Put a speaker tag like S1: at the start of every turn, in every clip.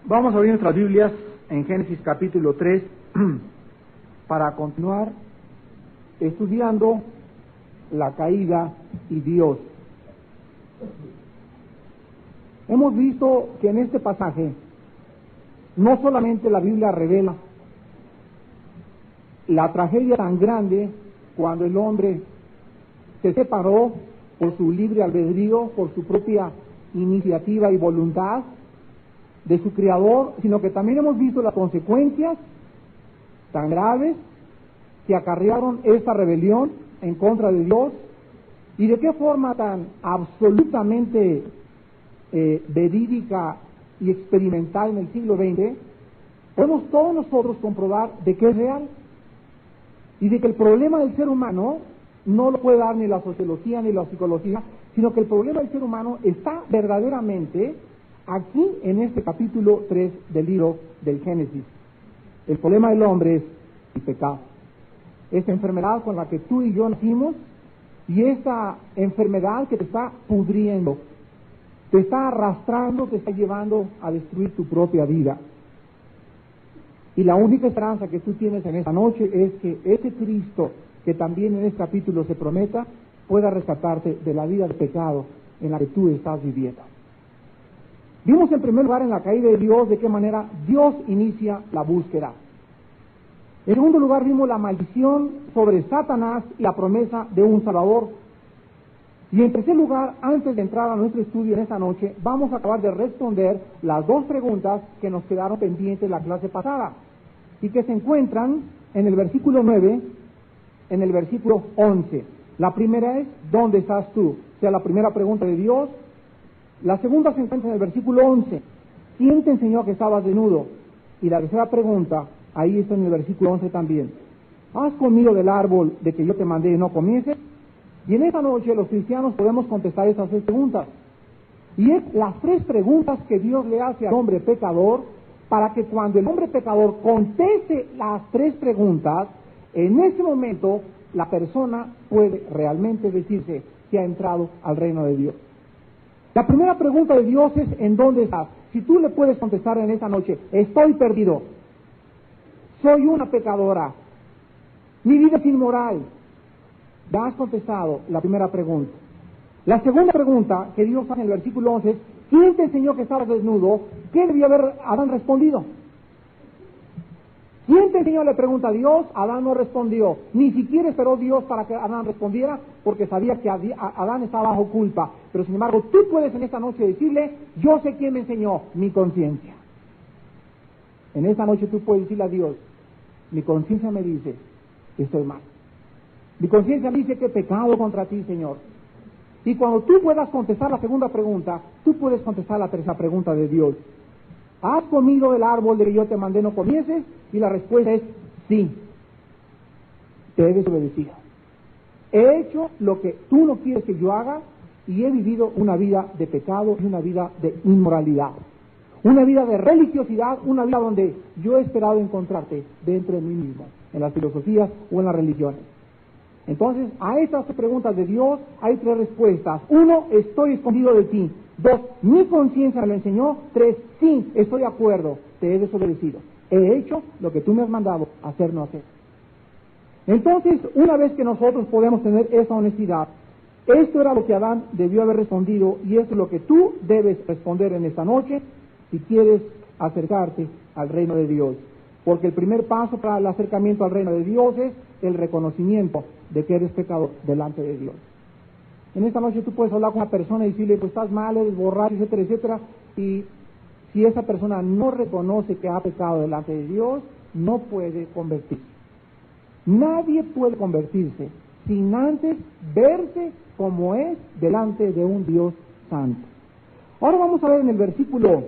S1: Vamos a abrir nuestras Biblias en Génesis capítulo 3 para continuar estudiando la caída y Dios. Hemos visto que en este pasaje no solamente la Biblia revela la tragedia tan grande cuando el hombre se separó por su libre albedrío, por su propia iniciativa y voluntad de su Creador, sino que también hemos visto las consecuencias tan graves que acarrearon esta rebelión en contra de Dios y de qué forma tan absolutamente verídica y experimental en el siglo XX podemos todos nosotros comprobar de que es real y de que el problema del ser humano no lo puede dar ni la sociología ni la psicología, sino que el problema del ser humano está verdaderamente aquí en este capítulo 3 del libro del Génesis. El problema del hombre es el pecado. Esta enfermedad con la que tú y yo nacimos y esta enfermedad que te está pudriendo, te está arrastrando, te está llevando a destruir tu propia vida. Y la única esperanza que tú tienes en esta noche es que ese Cristo, que también en este capítulo se prometa, pueda rescatarte de la vida de pecado en la que tú estás viviendo. Vimos en primer lugar en la caída de Dios de qué manera Dios inicia la búsqueda. En segundo lugar vimos la maldición sobre Satanás y la promesa de un Salvador. Y en tercer lugar, antes de entrar a nuestro estudio en esta noche, vamos a acabar de responder las dos preguntas que nos quedaron pendientes la clase pasada y que se encuentran en el versículo 9, en el versículo 11. La primera es, ¿dónde estás tú? O sea, la primera pregunta de Dios. La segunda se encuentra en el versículo 11. ¿Quién te enseñó que estabas desnudo? Y la tercera pregunta, ahí está en el versículo 11 también. ¿Has comido del árbol de que yo te mandé y no comieses? Y en esta noche los cristianos podemos contestar esas tres preguntas. Y es las tres preguntas que Dios le hace al hombre pecador para que cuando el hombre pecador conteste las tres preguntas, en ese momento la persona puede realmente decirse que ha entrado al reino de Dios. La primera pregunta de Dios es ¿en dónde estás? Si tú le puedes contestar en esta noche, estoy perdido, soy una pecadora, mi vida es inmoral, ya has contestado la primera pregunta. La segunda pregunta que Dios hace en el versículo 11 es ¿quién te enseñó que estabas desnudo? ¿Qué debió haber Adán respondido? ¿Quién te enseñó? Le pregunta a Dios. Adán no respondió. Ni siquiera esperó Dios para que Adán respondiera porque sabía que Adán estaba bajo culpa. Pero sin embargo, tú puedes en esta noche decirle, yo sé quién me enseñó, mi conciencia. En esta noche tú puedes decirle a Dios, mi conciencia me dice que estoy mal. Mi conciencia me dice que he pecado contra ti, Señor. Y cuando tú puedas contestar la segunda pregunta, tú puedes contestar la tercera pregunta de Dios. ¿Has comido del árbol de que yo te mandé no comieses? Y la respuesta es sí. Te he desobedecido. He hecho lo que tú no quieres que yo haga y he vivido una vida de pecado y una vida de inmoralidad. Una vida de religiosidad, una vida donde yo he esperado encontrarte dentro de mí mismo, en las filosofías o en las religiones. Entonces, a estas preguntas de Dios hay tres respuestas. 1, estoy escondido de ti. 2, mi conciencia me lo enseñó. 3, sí, estoy de acuerdo, te he desobedecido. He hecho lo que tú me has mandado hacer, no hacer. Entonces, una vez que nosotros podemos tener esa honestidad, esto era lo que Adán debió haber respondido y esto es lo que tú debes responder en esta noche si quieres acercarte al reino de Dios. Porque el primer paso para el acercamiento al reino de Dios es el reconocimiento de que eres pecador delante de Dios. En esta noche tú puedes hablar con una persona y decirle, pues estás mal, eres borracho, etcétera, etcétera, y si esa persona no reconoce que ha pecado delante de Dios, no puede convertirse. Nadie puede convertirse sin antes verse como es delante de un Dios santo. Ahora vamos a ver en el versículo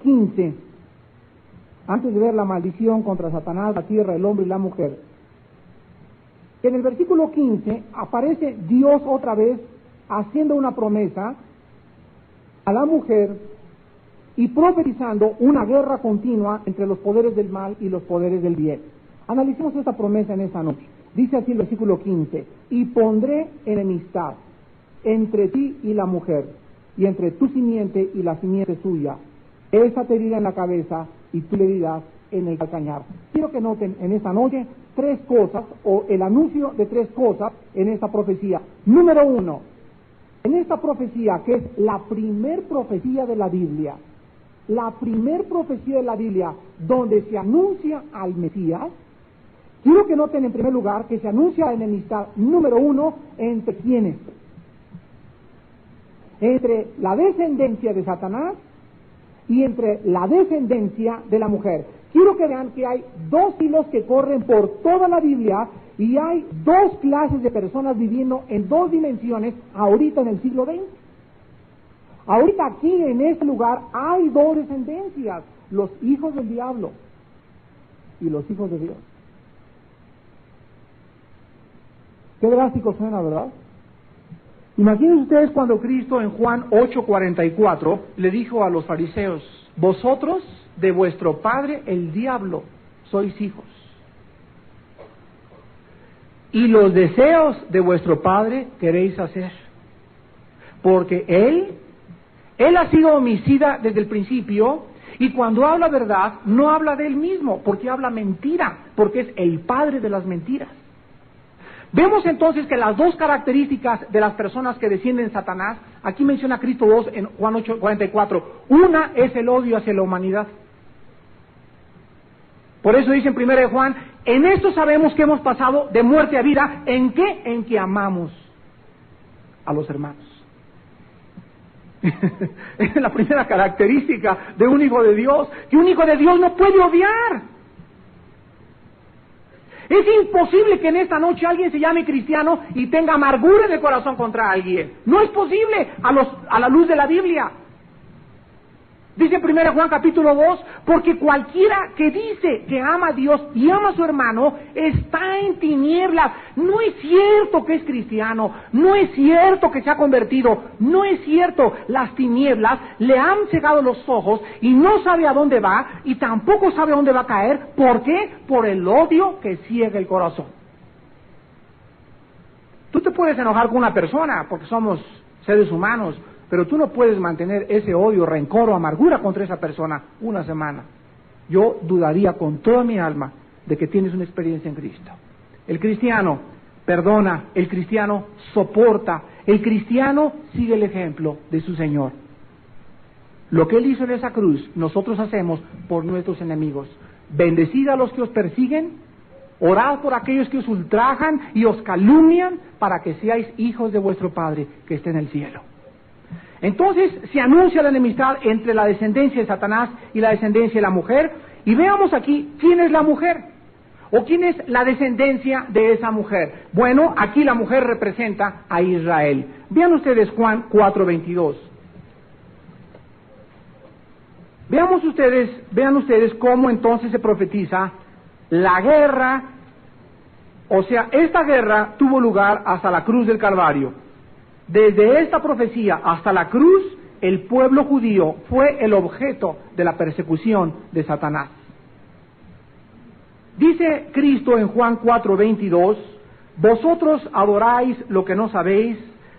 S1: 15, antes de ver la maldición contra Satanás, la tierra, el hombre y la mujer. En el versículo 15 aparece Dios otra vez haciendo una promesa a la mujer y profetizando una guerra continua entre los poderes del mal y los poderes del bien. Analicemos esta promesa en esta noche. Dice así el versículo 15, y pondré enemistad entre ti y la mujer, y entre tu simiente y la simiente suya. Esa te herirá en la cabeza y tú le dirás en el calcañar. Quiero que noten en esta noche tres cosas, o el anuncio de tres cosas en esta profecía. Número uno, en esta profecía, que es la primer profecía de la Biblia, donde se anuncia al Mesías, quiero que noten en primer lugar que se anuncia la enemistad, número uno, ¿entre quiénes? Entre la descendencia de Satanás y entre la descendencia de la mujer. Quiero que vean que hay dos hilos que corren por toda la Biblia y hay dos clases de personas viviendo en dos dimensiones ahorita en el siglo XX. Ahorita aquí en este lugar hay dos descendencias, los hijos del diablo y los hijos de Dios. Qué drástico suena, ¿verdad? Imaginen ustedes cuando Cristo en Juan 8:44 le dijo a los fariseos: vosotros de vuestro padre el diablo sois hijos, y los deseos de vuestro padre queréis hacer, porque él ha sido homicida desde el principio, y cuando habla verdad no habla de él mismo, porque habla mentira, porque es el padre de las mentiras. Vemos entonces que las dos características de las personas que descienden de Satanás, aquí menciona Cristo dos en Juan 8:44, una es el odio hacia la humanidad. Por eso dice en 1 Juan, en esto sabemos que hemos pasado de muerte a vida. ¿En qué? En que amamos a los hermanos. Es la primera característica de un hijo de Dios, que un hijo de Dios no puede odiar. Es imposible que en esta noche alguien se llame cristiano y tenga amargura en el corazón contra alguien. No es posible a la luz de la Biblia. Dice 1 Juan capítulo 2, porque cualquiera que dice que ama a Dios y ama a su hermano está en tinieblas. No es cierto que es cristiano, no es cierto que se ha convertido, no es cierto. Las tinieblas le han cegado los ojos y no sabe a dónde va y tampoco sabe a dónde va a caer. ¿Por qué? Por el odio que ciega el corazón. Tú te puedes enojar con una persona porque somos seres humanos, pero tú no puedes mantener ese odio, rencor o amargura contra esa persona una semana. Yo dudaría con toda mi alma de que tienes una experiencia en Cristo. El cristiano perdona, el cristiano soporta, el cristiano sigue el ejemplo de su Señor. Lo que Él hizo en esa cruz, nosotros hacemos por nuestros enemigos. Bendecid a los que os persiguen, orad por aquellos que os ultrajan y os calumnian, para que seáis hijos de vuestro Padre que está en el cielo. Entonces se anuncia la enemistad entre la descendencia de Satanás y la descendencia de la mujer, y veamos aquí quién es la mujer, o quién es la descendencia de esa mujer. Bueno, aquí la mujer representa a Israel. Vean ustedes Juan 4:22. Vean ustedes cómo entonces se profetiza la guerra, o sea, esta guerra tuvo lugar hasta la cruz del Calvario. Desde esta profecía hasta la cruz, el pueblo judío fue el objeto de la persecución de Satanás. Dice Cristo en Juan 4:22, vosotros adoráis lo que no sabéis,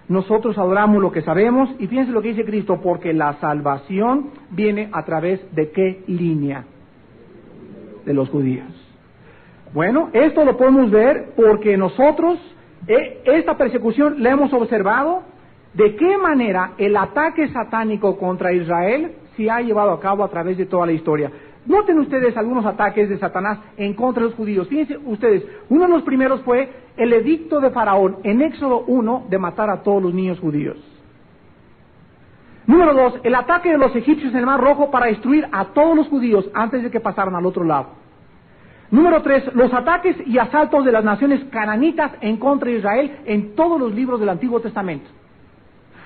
S1: nosotros adoramos lo que sabemos. Y fíjense lo que dice Cristo, porque la salvación viene a través de ¿qué línea? De los judíos. Bueno, esto lo podemos ver porque nosotros esta persecución la hemos observado, de qué manera el ataque satánico contra Israel se ha llevado a cabo a través de toda la historia. Noten ustedes algunos ataques de Satanás en contra de los judíos. Fíjense ustedes, uno de los primeros fue el edicto de Faraón en Éxodo 1 de matar a todos los niños judíos. Número 2, el ataque de los egipcios en el Mar Rojo para destruir a todos los judíos antes de que pasaran al otro lado. Número 3, los ataques y asaltos de las naciones cananitas en contra de Israel en todos los libros del Antiguo Testamento.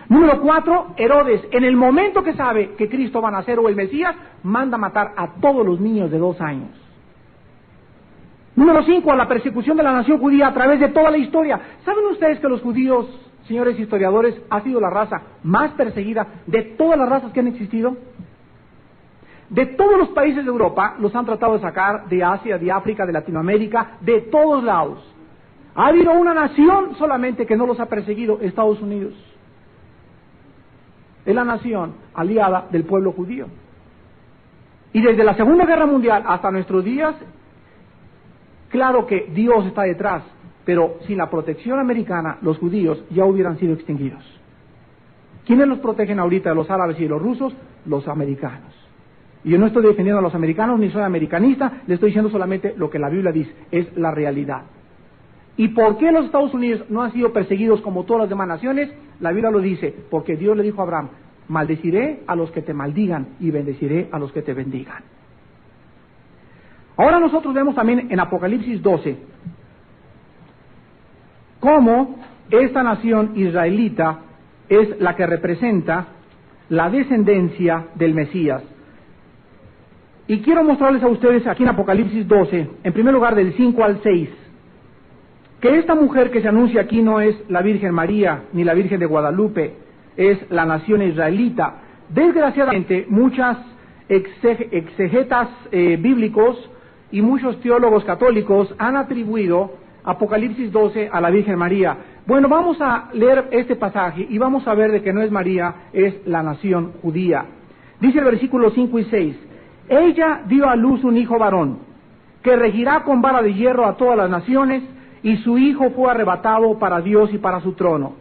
S1: Número 4, Herodes, en el momento que sabe que Cristo va a nacer o el Mesías, manda matar a todos los niños de 2 años. Número 5, la persecución de la nación judía a través de toda la historia. ¿Saben ustedes que los judíos, señores historiadores, ha sido la raza más perseguida de todas las razas que han existido? De todos los países de Europa los han tratado de sacar, de Asia, de África, de Latinoamérica, de todos lados. Ha habido una nación solamente que no los ha perseguido, Estados Unidos. es la nación aliada del pueblo judío. Y desde la Segunda Guerra Mundial hasta nuestros días, claro que Dios está detrás, pero sin la protección americana, los judíos ya hubieran sido extinguidos. ¿Quiénes los protegen ahorita, los árabes y los rusos? Los americanos. Y yo no estoy defendiendo a los americanos, ni soy americanista, le estoy diciendo solamente lo que la Biblia dice, es la realidad. ¿Y por qué los Estados Unidos no han sido perseguidos como todas las demás naciones? La Biblia lo dice, porque Dios le dijo a Abraham, maldeciré a los que te maldigan y bendeciré a los que te bendigan. Ahora nosotros vemos también en Apocalipsis 12 cómo esta nación israelita es la que representa la descendencia del Mesías. Y quiero mostrarles a ustedes aquí en Apocalipsis 12, en primer lugar del 5 al 6, que esta mujer que se anuncia aquí no es la Virgen María ni la Virgen de Guadalupe, es la nación israelita. Desgraciadamente, muchas exegetas bíblicos y muchos teólogos católicos han atribuido Apocalipsis 12 a la Virgen María. Bueno, vamos a leer este pasaje y vamos a ver de que no es María, es la nación judía. Dice el versículo 5 y 6, ella dio a luz un hijo varón, que regirá con vara de hierro a todas las naciones, y su hijo fue arrebatado para Dios y para su trono.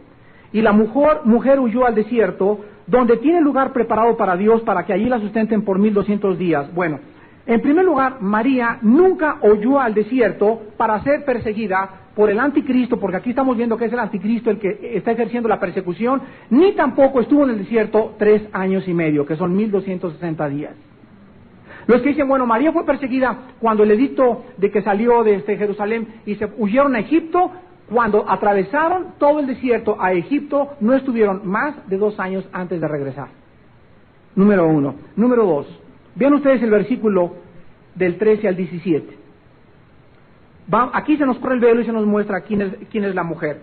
S1: Y la mujer huyó al desierto, donde tiene lugar preparado para Dios, para que allí la sustenten por 1200 días. Bueno, en primer lugar, María nunca huyó al desierto para ser perseguida por el anticristo, porque aquí estamos viendo que es el anticristo el que está ejerciendo la persecución, ni tampoco estuvo en el desierto 3 años y medio, que son 1260 días. Los que dicen, bueno, María fue perseguida cuando el edicto de que salió de Jerusalén y se huyeron a Egipto. Cuando atravesaron todo el desierto a Egipto, no estuvieron más de 2 años antes de regresar. Número 1. Número 2. Vean ustedes el versículo del 13 al 17. Aquí se nos corre el velo y se nos muestra quién es la mujer.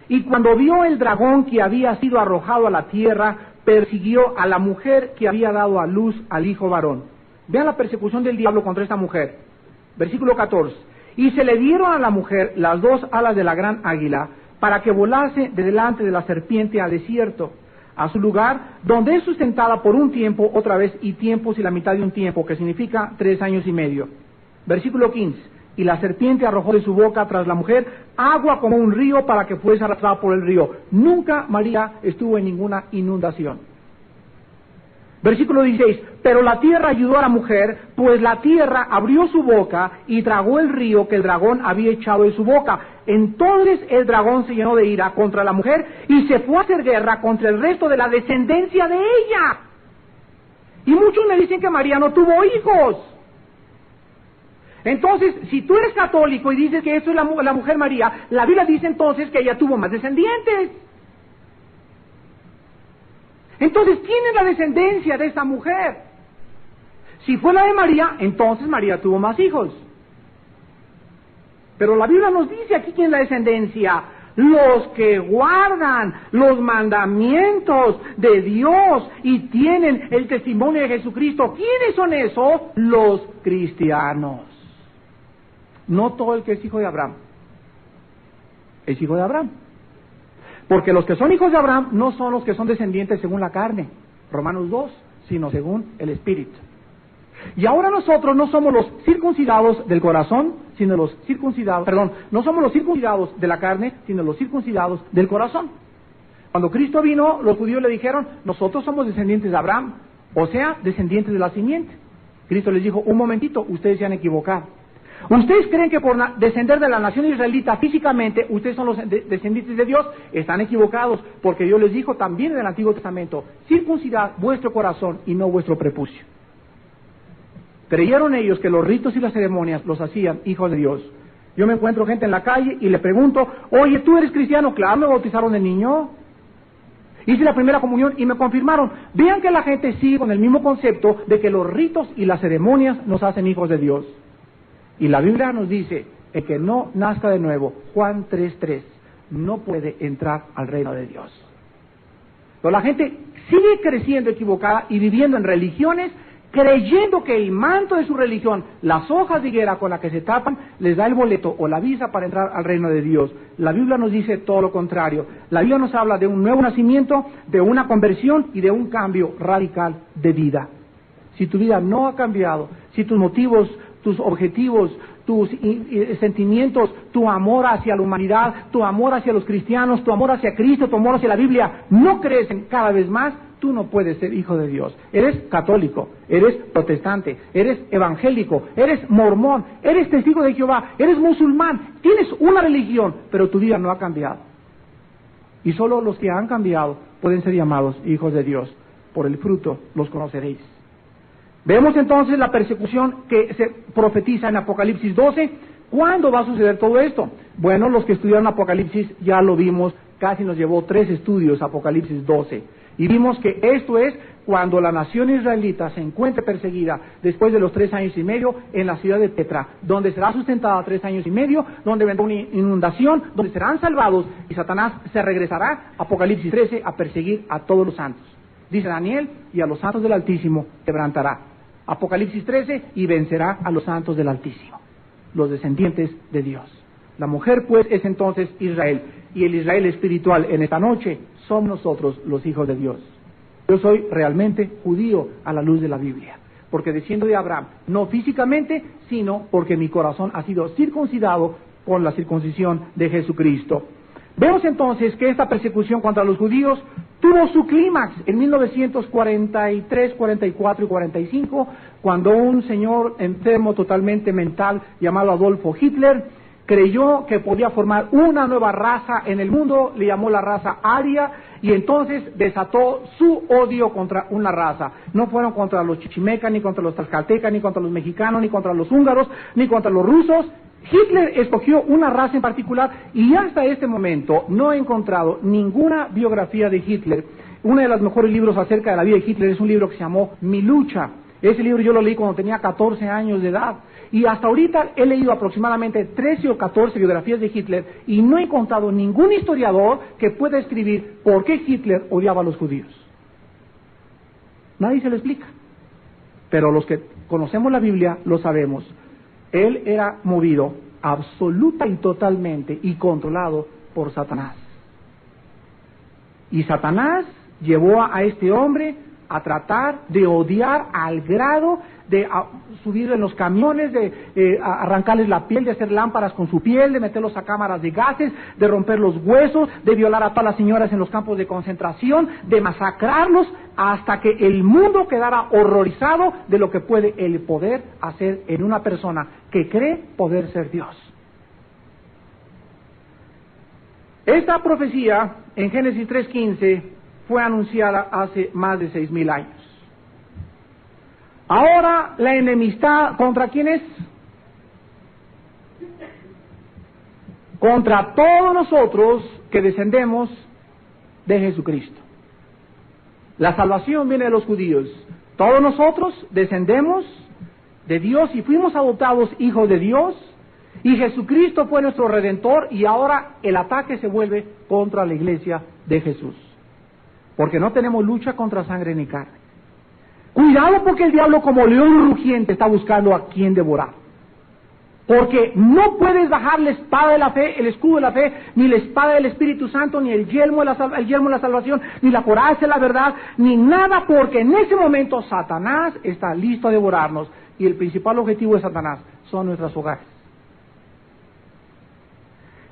S1: Y cuando vio el dragón que había sido arrojado a la tierra, persiguió a la mujer que había dado a luz al hijo varón. Vean la persecución del diablo contra esta mujer. Versículo 14. Y se le dieron a la mujer las 2 alas de la gran águila, para que volase de delante de la serpiente al desierto, a su lugar, donde es sustentada por un tiempo, otra vez, y tiempos y la mitad de un tiempo, que significa 3 años y medio. Versículo 15. Y la serpiente arrojó de su boca tras la mujer agua como un río, para que fuese arrastrada por el río. Nunca María estuvo en ninguna inundación. Versículo 16, pero la tierra ayudó a la mujer, pues la tierra abrió su boca y tragó el río que el dragón había echado de su boca. Entonces el dragón se llenó de ira contra la mujer y se fue a hacer guerra contra el resto de la descendencia de ella. Y muchos me dicen que María no tuvo hijos. Entonces, si tú eres católico y dices que eso es la mujer María, la Biblia dice entonces que ella tuvo más descendientes. Entonces, ¿quién es la descendencia de esta mujer? Si fue la de María, entonces María tuvo más hijos. Pero la Biblia nos dice aquí quién es la descendencia. Los que guardan los mandamientos de Dios y tienen el testimonio de Jesucristo. ¿Quiénes son esos? Los cristianos. No todo el que es hijo de Abraham es hijo de Abraham. Porque los que son hijos de Abraham no son los que son descendientes según la carne, Romanos 2, sino según el Espíritu. Y ahora nosotros no somos los circuncidados del corazón, sino los circuncidados, no somos los circuncidados de la carne, sino los circuncidados del corazón. Cuando Cristo vino, los judíos le dijeron, nosotros somos descendientes de Abraham, o sea, descendientes de la simiente. Cristo les dijo, un momentito, ustedes se han equivocado. ¿Ustedes creen que por descender de la nación israelita físicamente, ustedes son los descendientes de Dios? Están equivocados, porque Dios les dijo también en el Antiguo Testamento, circuncidad vuestro corazón y no vuestro prepucio. Creyeron ellos que los ritos y las ceremonias los hacían hijos de Dios. Yo me encuentro gente en la calle y le pregunto, oye, ¿tú eres cristiano? Claro, me bautizaron de niño. Hice la primera comunión y me confirmaron. Vean que la gente sigue con el mismo concepto de que los ritos y las ceremonias nos hacen hijos de Dios. Y la Biblia nos dice, el que no nazca de nuevo, Juan 3:3, no puede entrar al reino de Dios. Pero la gente sigue creciendo equivocada y viviendo en religiones creyendo que el manto de su religión, las hojas de higuera con las que se tapan, les da el boleto o la visa para entrar al reino de Dios. La Biblia nos dice todo lo contrario. La Biblia nos habla de un nuevo nacimiento, de una conversión y de un cambio radical de vida. Si tu vida no ha cambiado, si tus motivos, tus objetivos, tus sentimientos, tu amor hacia la humanidad, tu amor hacia los cristianos, tu amor hacia Cristo, tu amor hacia la Biblia, no crecen cada vez más, tú no puedes ser hijo de Dios. Eres católico, eres protestante, eres evangélico, eres mormón, eres testigo de Jehová, eres musulmán, tienes una religión, pero tu vida no ha cambiado. Y solo los que han cambiado pueden ser llamados hijos de Dios. Por el fruto los conoceréis. Vemos entonces la persecución que se profetiza en Apocalipsis 12. ¿Cuándo va a suceder todo esto? Bueno, los que estudiaron Apocalipsis ya lo vimos, casi nos llevó 3 estudios Apocalipsis 12. Y vimos que esto es cuando la nación israelita se encuentre perseguida después de los 3 años y medio en la ciudad de Petra, donde será sustentada 3 años y medio, donde vendrá una inundación, donde serán salvados y Satanás se regresará, Apocalipsis 13, a perseguir a todos los santos. Dice Daniel, y a los santos del Altísimo quebrantará. Apocalipsis 13, y vencerá a los santos del Altísimo, los descendientes de Dios. La mujer pues es entonces Israel, y el Israel espiritual en esta noche somos nosotros los hijos de Dios. Yo soy realmente judío a la luz de la Biblia, porque desciendo de Abraham, no físicamente, sino porque mi corazón ha sido circuncidado con la circuncisión de Jesucristo. Vemos entonces que esta persecución contra los judíos tuvo su clímax en 1943, 44 y 45, cuando un señor enfermo totalmente mental llamado Adolfo Hitler creyó que podía formar una nueva raza en el mundo, le llamó la raza aria, y entonces desató su odio contra una raza. No fueron contra los chichimecas, ni contra los tlaxcaltecas, ni contra los mexicanos, ni contra los húngaros, ni contra los rusos. Hitler escogió una raza en particular y hasta este momento no he encontrado ninguna biografía de Hitler. Uno de los mejores libros acerca de la vida de Hitler es un libro que se llamó Mi lucha. Ese libro yo lo leí cuando tenía 14 años de edad. Y hasta ahorita he leído aproximadamente 13 o 14 biografías de Hitler y no he encontrado ningún historiador que pueda escribir por qué Hitler odiaba a los judíos. Nadie se lo explica. Pero los que conocemos la Biblia lo sabemos. Él era movido absoluta y totalmente y controlado por Satanás. Y Satanás llevó a este hombre a tratar de odiar al grado de subir en los camiones, de arrancarles la piel, de hacer lámparas con su piel, de meterlos a cámaras de gases, de romper los huesos, de violar a todas las señoras en los campos de concentración, de masacrarlos, hasta que el mundo quedara horrorizado de lo que puede el poder hacer en una persona que cree poder ser Dios. Esta profecía en Génesis 3:15 fue anunciada hace más de 6,000 años. Ahora la enemistad, ¿contra quién es? Contra todos nosotros que descendemos de Jesucristo. La salvación viene de los judíos. Todos nosotros descendemos de Dios y fuimos adoptados hijos de Dios, y Jesucristo fue nuestro Redentor, y ahora el ataque se vuelve contra la iglesia de Jesús. Porque no tenemos lucha contra sangre ni carne. Cuidado, porque el diablo, como león rugiente, está buscando a quien devorar. Porque no puedes bajar la espada de la fe, el escudo de la fe, ni la espada del Espíritu Santo, ni el yelmo de la salvación, ni la coraza de la verdad, ni nada, porque en ese momento Satanás está listo a devorarnos, y el principal objetivo de Satanás son nuestros hogares.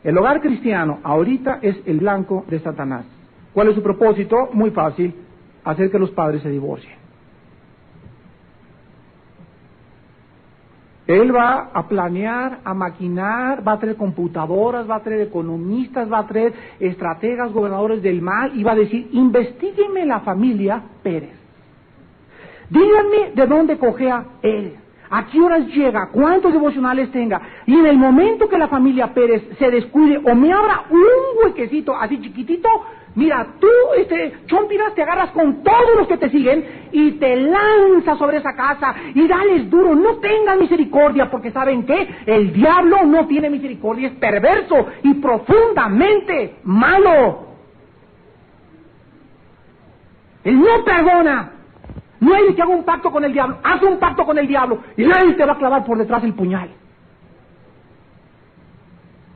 S1: El hogar cristiano ahorita es el blanco de Satanás. ¿Cuál es su propósito? Muy fácil: hacer que los padres se divorcien. Él va a planear, a maquinar, va a traer computadoras, va a traer economistas, va a traer estrategas, gobernadores del mal, y va a decir: investíguenme la familia Pérez. Díganme de dónde cojea él, a qué horas llega, cuántos devocionales tenga, y en el momento que la familia Pérez se descuide o me abra un huequecito así chiquitito, mira, tú, Chompiras, te agarras con todos los que te siguen y te lanzas sobre esa casa y dales duro. No tengan misericordia, porque ¿saben qué? El diablo no tiene misericordia, es perverso y profundamente malo. Él no perdona. No hay que haga un pacto con el diablo. Haz un pacto con el diablo y él te va a clavar por detrás el puñal.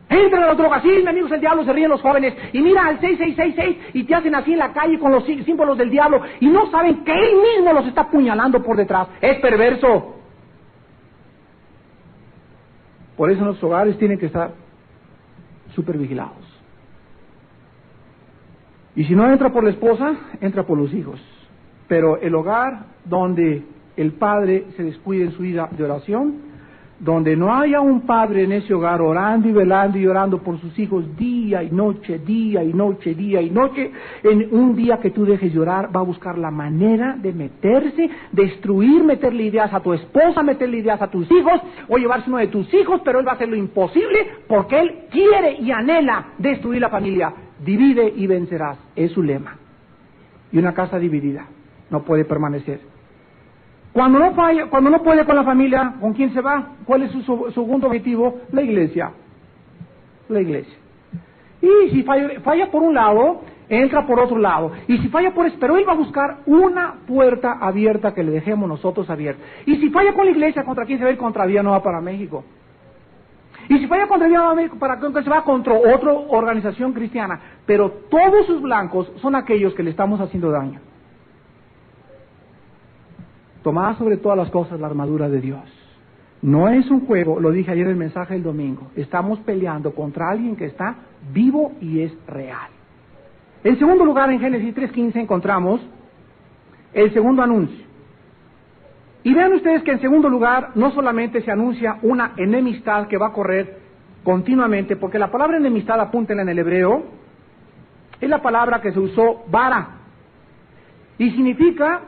S1: Entran a los drogas, sí, mi amigo, el diablo, se ríen los jóvenes, y mira al 6666 y te hacen así en la calle con los símbolos del diablo, y no saben que él mismo los está apuñalando por detrás. Es perverso. Por eso nuestros hogares tienen que estar súper vigilados. Y si no entra por la esposa, entra por los hijos. Pero el hogar donde el padre se descuide en su vida de oración, donde no haya un padre en ese hogar orando y velando y orando por sus hijos día y noche, día y noche, día y noche, en un día que tú dejes de orar, va a buscar la manera de meterse, destruir, meterle ideas a tu esposa, meterle ideas a tus hijos, o llevarse uno de tus hijos, pero él va a hacer lo imposible porque él quiere y anhela destruir la familia. Divide y vencerás, es su lema. Y una casa dividida no puede permanecer. Cuando no puede con la familia, ¿con quién se va? ¿Cuál es su segundo objetivo? La iglesia. La iglesia. Y si falla por un lado, entra por otro lado. Y si falla por eso, pero él va a buscar una puerta abierta que le dejemos nosotros abierta. Y si falla con la iglesia, ¿contra quién se va a ir? Contra Vía Nueva para México. Y si falla contra Vía Nueva México, ¿para qué se va? Contra otra organización cristiana. Pero todos sus blancos son aquellos que le estamos haciendo daño. Tomad sobre todas las cosas la armadura de Dios. No es un juego, lo dije ayer en el mensaje del domingo. Estamos peleando contra alguien que está vivo y es real. En segundo lugar, en Génesis 3:15 encontramos el segundo anuncio. Y vean ustedes que en segundo lugar no solamente se anuncia una enemistad que va a correr continuamente, porque la palabra enemistad, apúntenla en el hebreo, es la palabra que se usó vara. Y significa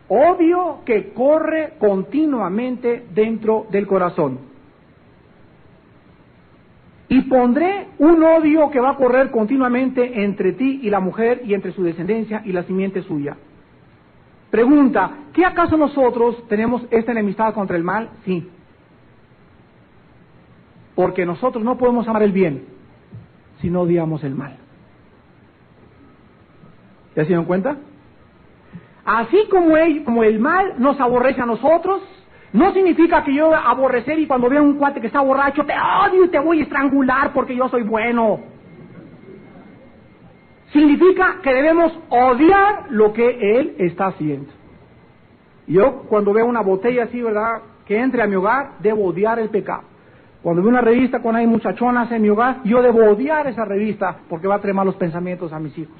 S1: odio que corre continuamente dentro del corazón. Y pondré un odio que va a correr continuamente entre ti y la mujer y entre su descendencia y la simiente suya. Pregunta, ¿qué acaso nosotros tenemos esta enemistad contra el mal? Sí. Porque nosotros no podemos amar el bien si no odiamos el mal. ¿Ya se dieron cuenta? Así como el mal nos aborrece a nosotros, no significa que yo aborrecer y cuando veo a un cuate que está borracho, te odio y te voy a estrangular porque yo soy bueno. Significa que debemos odiar lo que él está haciendo. Yo cuando veo una botella así, ¿verdad?, que entre a mi hogar, debo odiar el pecado. Cuando veo una revista con hay muchachonas en mi hogar, yo debo odiar esa revista porque va a traer malos pensamientos a mis hijos.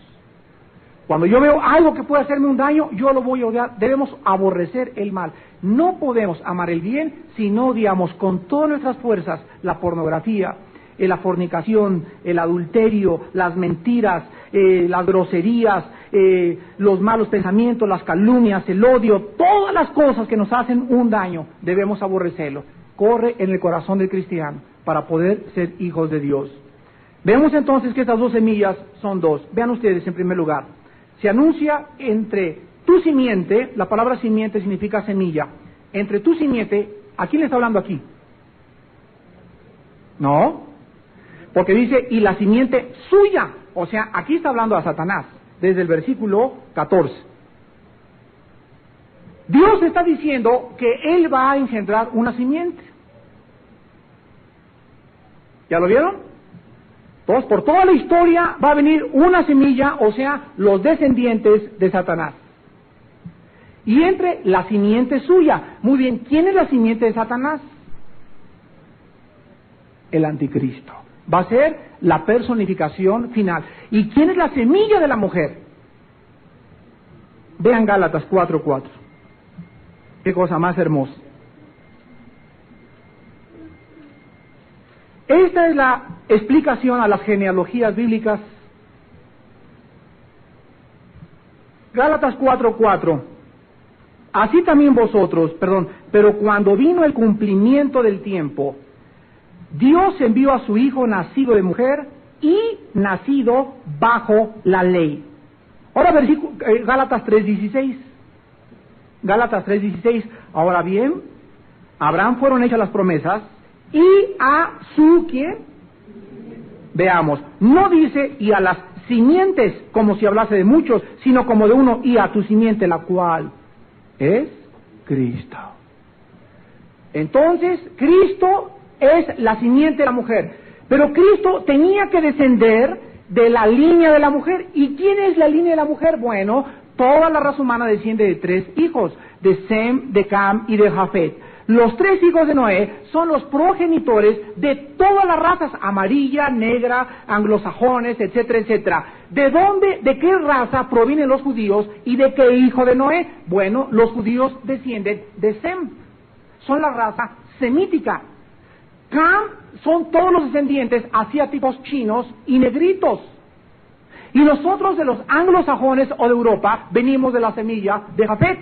S1: Cuando yo veo algo que puede hacerme un daño, yo lo voy a odiar. Debemos aborrecer el mal. No podemos amar el bien si no odiamos con todas nuestras fuerzas la pornografía, la fornicación, el adulterio, las mentiras, las groserías, los malos pensamientos, las calumnias, el odio, todas las cosas que nos hacen un daño, debemos aborrecerlo. Corre en el corazón del cristiano para poder ser hijos de Dios. Vemos entonces que estas dos semillas son dos. Vean ustedes en primer lugar. Se anuncia entre tu simiente, la palabra simiente significa semilla, entre tu simiente, ¿a quién le está hablando aquí? No, porque dice, y la simiente suya, o sea, aquí está hablando a Satanás, desde el versículo 14. Dios está diciendo que Él va a engendrar una simiente. ¿Ya lo vieron? Entonces, por toda la historia va a venir una semilla, o sea, los descendientes de Satanás. Y entre la simiente suya. Muy bien, ¿quién es la simiente de Satanás? El anticristo. Va a ser la personificación final. ¿Y quién es la semilla de la mujer? Vean Gálatas 4:4. Qué cosa más hermosa. Esta es la explicación a las genealogías bíblicas. Gálatas 4:4. Así también vosotros, pero cuando vino el cumplimiento del tiempo, Dios envió a su Hijo nacido de mujer y nacido bajo la ley. Ahora Gálatas 3:16. Gálatas 3:16. Ahora bien, a Abraham fueron hechas las promesas y a su ¿quién? Veamos, no dice y a las simientes como si hablase de muchos, sino como de uno y a tu simiente, la cual. es Cristo. Entonces, Cristo es la simiente de la mujer. Pero Cristo tenía que descender de la línea de la mujer. ¿Y quién es la línea de la mujer? Bueno, toda la raza humana desciende de 3 hijos, de Sem, de Cam y de Jafet. Los 3 hijos de Noé son los progenitores de todas las razas, amarilla, negra, anglosajones, etcétera, etcétera. ¿De dónde, de qué raza provienen los judíos y de qué hijo de Noé? Bueno, los judíos descienden de Sem, son la raza semítica. Cam son todos los descendientes asiáticos, chinos y negritos. Y nosotros de los anglosajones o de Europa venimos de la semilla de Jafet.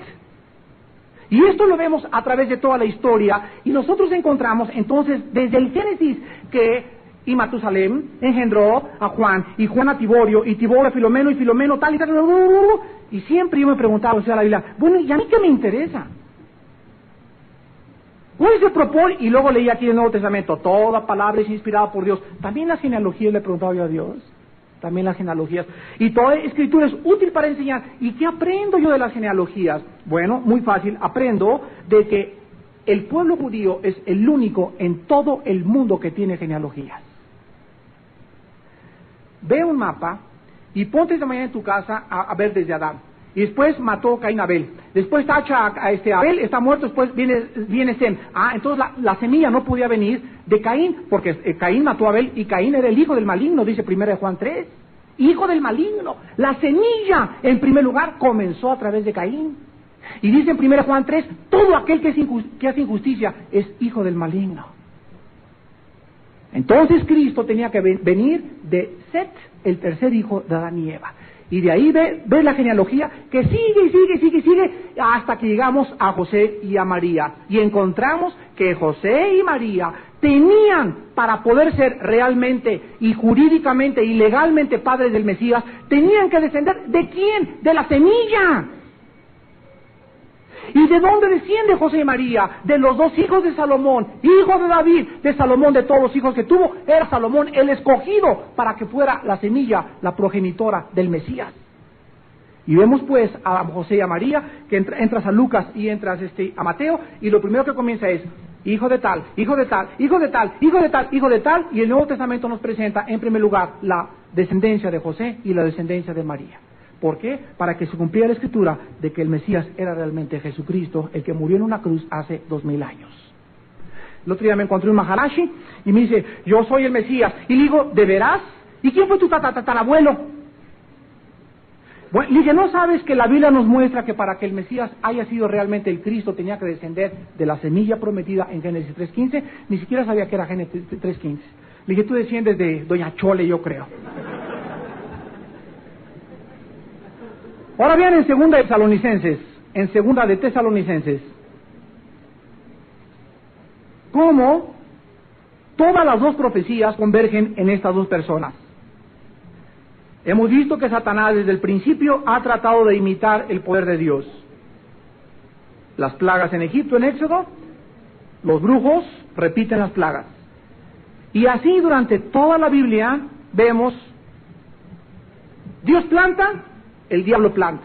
S1: Y esto lo vemos a través de toda la historia, y nosotros encontramos entonces desde el Génesis que y Matusalem engendró a Juan, y Juan a Tiborio, y Tiborio a Filomeno, y Filomeno tal y tal, y siempre yo me preguntaba, o sea, la Biblia, bueno, ¿y a mí qué me interesa? ¿Cuál es el propósito? Y luego leí aquí en el Nuevo Testamento, toda palabra es inspirada por Dios. También las genealogías le preguntaba yo a Dios. También las genealogías. Y toda escritura es útil para enseñar. ¿Y qué aprendo yo de las genealogías? Bueno, muy fácil. Aprendo de que el pueblo judío es el único en todo el mundo que tiene genealogías. Ve un mapa y ponte esta mañana en tu casa a ver desde Adán. Y después mató Caín a Abel. Después tacha a Abel, está muerto, después viene Sem. Entonces la semilla no podía venir de Caín, porque Caín mató a Abel y Caín era el hijo del maligno, dice 1 Juan 3. Hijo del maligno. La semilla, en primer lugar, comenzó a través de Caín. Y dice en 1 Juan 3, todo aquel que hace injusticia es hijo del maligno. Entonces Cristo tenía que venir de Set, el tercer hijo de Adán y Eva. Y de ahí ve la genealogía que sigue hasta que llegamos a José y a María. Y encontramos que José y María tenían, para poder ser realmente y jurídicamente y legalmente padres del Mesías, tenían que descender ¿de quién? De la semilla. ¿Y de dónde desciende José y María? De los 2 hijos de Salomón, hijo de David, de Salomón, de todos los hijos que tuvo. Era Salomón el escogido para que fuera la semilla, la progenitora del Mesías. Y vemos pues a José y a María, que entras a Lucas y entras a Mateo, y lo primero que comienza es hijo de tal, hijo de tal, hijo de tal, hijo de tal, hijo de tal, y el Nuevo Testamento nos presenta en primer lugar la descendencia de José y la descendencia de María. ¿Por qué? Para que se cumpliera la escritura de que el Mesías era realmente Jesucristo, el que murió en una cruz hace 2000 años. El otro día me encontré un Maharashi y me dice, yo soy el Mesías. Y le digo, ¿de veras? ¿Y quién fue tu tatarabuelo? Bueno, le dije, ¿no sabes que la Biblia nos muestra que para que el Mesías haya sido realmente el Cristo tenía que descender de la semilla prometida en Génesis 3.15? Ni siquiera sabía que era Génesis 3.15. Le dije, tú desciendes de Doña Chole, yo creo. Ahora bien, en segunda de Tesalonicenses, cómo todas las 2 profecías convergen en estas 2 personas. Hemos visto que Satanás desde el principio ha tratado de imitar el poder de Dios. Las plagas en Egipto, en Éxodo, los brujos repiten las plagas. Y así durante toda la Biblia vemos, Dios planta, el diablo planta.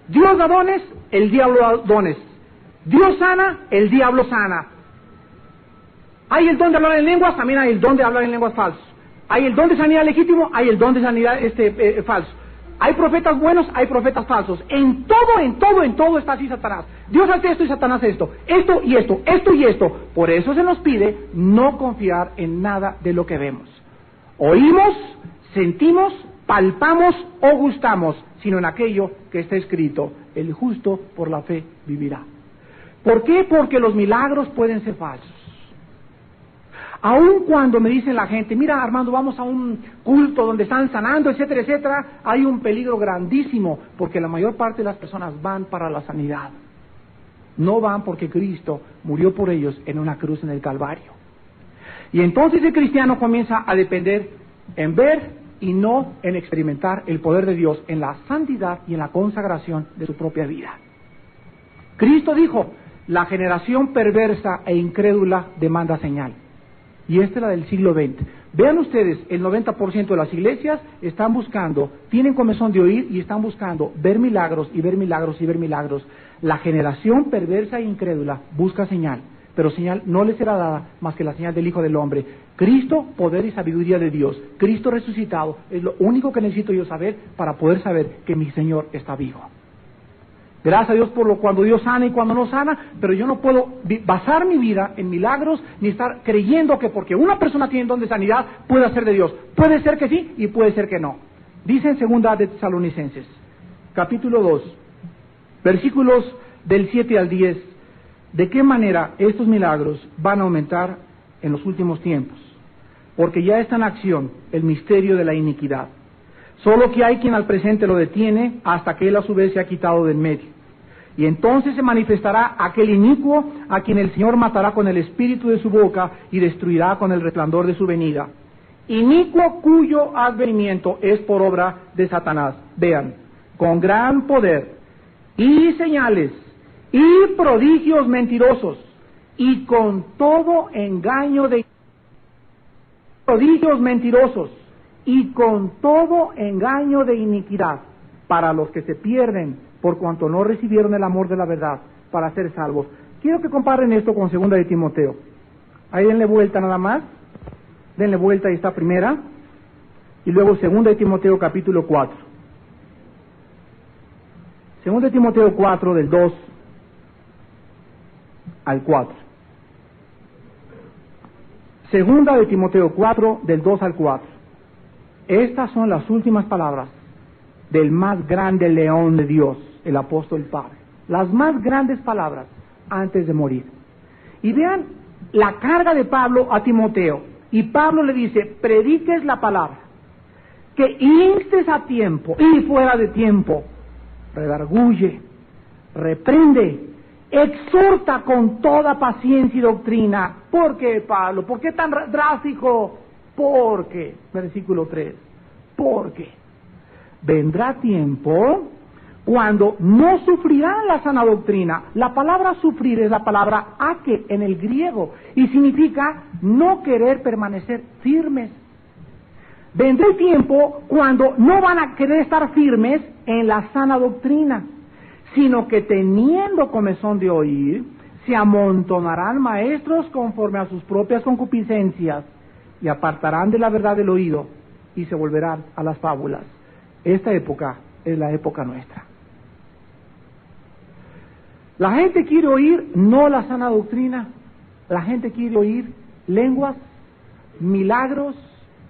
S1: Dios da dones, el diablo da dones. Dios sana, el diablo sana. Hay el don de hablar en lenguas, también hay el don de hablar en lenguas falsos. Hay el don de sanidad legítimo, hay el don de sanidad falso. Hay profetas buenos, hay profetas falsos. En todo está así Satanás. Dios hace esto y Satanás esto. Esto y esto, esto y esto. Por eso se nos pide no confiar en nada de lo que vemos. Oímos, sentimos, palpamos o gustamos, sino en aquello que está escrito, el justo por la fe vivirá. ¿Por qué? Porque los milagros pueden ser falsos. Aun cuando me dicen la gente, mira Armando, vamos a un culto donde están sanando, etcétera, etcétera, hay un peligro grandísimo, porque la mayor parte de las personas van para la sanidad. No van porque Cristo murió por ellos en una cruz en el Calvario. Y entonces el cristiano comienza a depender en ver y no en experimentar el poder de Dios en la santidad y en la consagración de su propia vida. Cristo dijo, la generación perversa e incrédula demanda señal. y esta es la del siglo XX. Vean ustedes, el 90% de las iglesias están buscando, tienen comezón de oír y están buscando ver milagros y ver milagros y ver milagros. La generación perversa e incrédula busca señal, pero señal no les será dada más que la señal del Hijo del Hombre. Cristo, poder y sabiduría de Dios. Cristo resucitado es lo único que necesito yo saber para poder saber que mi Señor está vivo. Gracias a Dios por lo cuando Dios sana y cuando no sana, pero yo no puedo basar mi vida en milagros ni estar creyendo que porque una persona tiene don de sanidad puede ser de Dios. Puede ser que sí y puede ser que no. Dice en segunda de Tesalonicenses, capítulo 2, versículos del 7 al 10, de qué manera estos milagros van a aumentar en los últimos tiempos. Porque ya está en acción el misterio de la iniquidad. Solo que hay quien al presente lo detiene hasta que él a su vez se ha quitado del medio. Y entonces se manifestará aquel inicuo a quien el Señor matará con el espíritu de su boca y destruirá con el resplandor de su venida. Inicuo cuyo advenimiento es por obra de Satanás. Vean, con gran poder y señales y prodigios mentirosos y con todo engaño de prodigios mentirosos y con todo engaño de iniquidad para los que se pierden por cuanto no recibieron el amor de la verdad para ser salvos. Quiero que comparen esto con segunda de Timoteo. Ahí denle vuelta nada más, denle vuelta, ahí está primera, y luego segunda de Timoteo capítulo 4. Segunda de Timoteo 4 del 2 al 4. Segunda de Timoteo 4 del 2 al 4. Estas son las últimas palabras del más grande león de Dios, el apóstol Pablo. Las más grandes palabras antes de morir. Y vean la carga de Pablo a Timoteo. Y Pablo le dice, prediques la palabra, que instes a tiempo y fuera de tiempo, redarguye, reprende, exhorta con toda paciencia y doctrina. ¿Por qué, Pablo? ¿Por qué tan drástico? Porque, versículo 3, porque vendrá tiempo cuando no sufrirán la sana doctrina. La palabra sufrir es la palabra ake en el griego y significa no querer permanecer firmes. Vendrá el tiempo cuando no van a querer estar firmes en la sana doctrina, sino que teniendo comezón de oír, se amontonarán maestros conforme a sus propias concupiscencias y apartarán de la verdad del oído y se volverán a las fábulas. Esta época es la época nuestra. La gente quiere oír no la sana doctrina, la gente quiere oír lenguas, milagros,